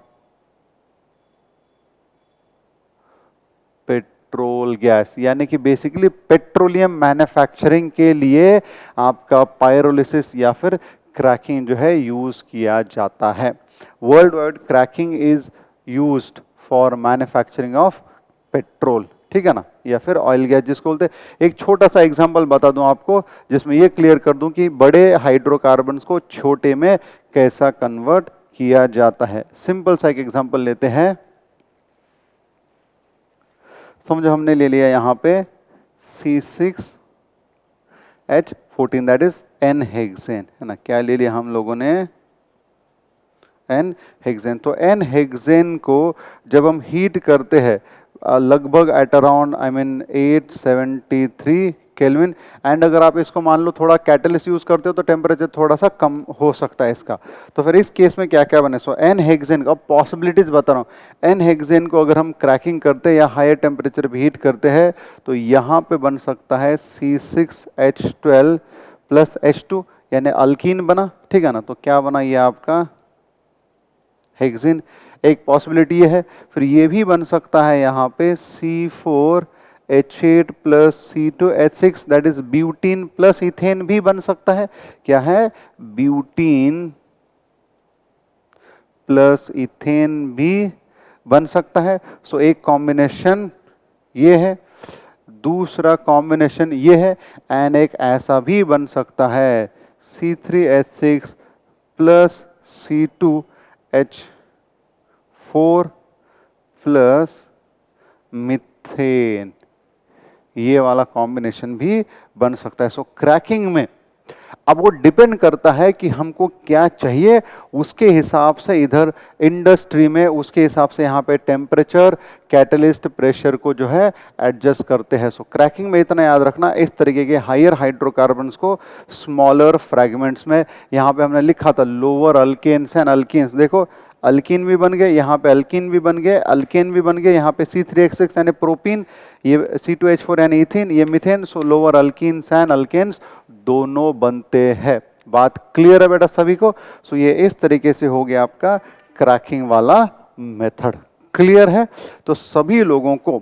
petrol gas, यानी कि बेसिकली पेट्रोलियम मैन्युफैक्चरिंग के लिए आपका पायरोलिसिस या फिर क्रैकिंग जो है यूज किया जाता है। World wide cracking is used for manufacturing of petrol, ठीक है ना, या फिर ऑयल गैस जिसको बोलते हैं। एक छोटा सा एग्जांपल बता दूं आपको जिसमें ये क्लियर कर दूं कि बड़े हाइड्रोकार्बन्स को छोटे में कैसा कन्वर्ट किया जाता है। सिंपल सा एक एग्जांपल लेते हैं, समझो हमने ले लिया यहाँ पे C6H14 that is an hexane, है ना, क्या ले लिया हम लोगों ने, एन हेक्सेन। तो एन हेक्सेन को जब हम हीट करते हैं लगभग एट अराउंड 873 केल्विन, एंड अगर आप इसको मान लो थोड़ा कैटलिस्ट यूज करते हो तो टेम्परेचर थोड़ा सा कम हो सकता है इसका। तो फिर इस केस में क्या क्या बने, सो एन हेक्सेन का पॉसिबिलिटीज बता रहा हूँ। एन हेक्सेन को अगर हम क्रैकिंग करते हैं या हायर टेम्परेचर पे हीट करते हैं तो यहाँ पे बन सकता है C6H12 प्लस H2 यानी अल्कीन बना, ठीक है ना। तो क्या बना ये आपका हेक्सेन, एक पॉसिबिलिटी ये है। फिर ये भी बन सकता है यहाँ पे C4H8 plus C2H6 that is butene plus ethane भी बन सकता है। क्या है, ब्यूटीन प्लस इथेन भी बन सकता है। सो एक कॉम्बिनेशन ये है, दूसरा कॉम्बिनेशन ये है, एंड एक ऐसा भी बन सकता है C3H6 plus C2H4 plus methane, ये वाला कॉम्बिनेशन भी बन सकता है। सो क्रैकिंग में अब वो डिपेंड करता है कि हमको क्या चाहिए, उसके हिसाब से इधर इंडस्ट्री में उसके हिसाब से यहाँ पे टेम्परेचर, कैटलिस्ट, प्रेशर को जो है एडजस्ट करते हैं। सो क्रैकिंग में इतना याद रखना, इस तरीके के हायर हाइड्रोकार्बन्स को स्मॉलर फ्रैगमेंट्स में, यहाँ पे हमने लिखा था लोअर अल्केन्स एंड अल्कीन्स, देखो अल्कीन भी बन गए, यहाँ पे अल्कीन भी बन गए, अल्केन भी बन गए, यहाँ पे C3H6 यानी प्रोपीन, ये C2H4 यानी इथिन, ये methane. So lower alkenes and alkanes दोनों बनते हैं। बात क्लियर है बेटा सभी को? सो ये इस तरीके से हो गया आपका क्रैकिंग वाला मेथड। क्लियर है? तो सभी लोगों को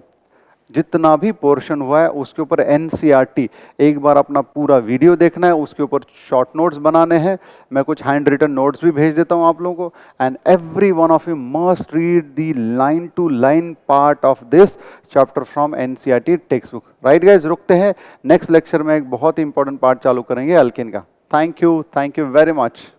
जितना भी पोर्शन हुआ है उसके ऊपर NCERT एक बार अपना पूरा वीडियो देखना है, उसके ऊपर शॉर्ट नोट्स बनाने हैं। मैं कुछ हैंड रिटन नोट्स भी भेज देता हूं आप लोगों को। And every one of you must read the line to line part of this chapter from NCERT text book. Right guys, रुकते हैं, नेक्स्ट लेक्चर में एक बहुत ही इंपॉर्टेंट पार्ट चालू करेंगे अल्केन का। Thank you very much.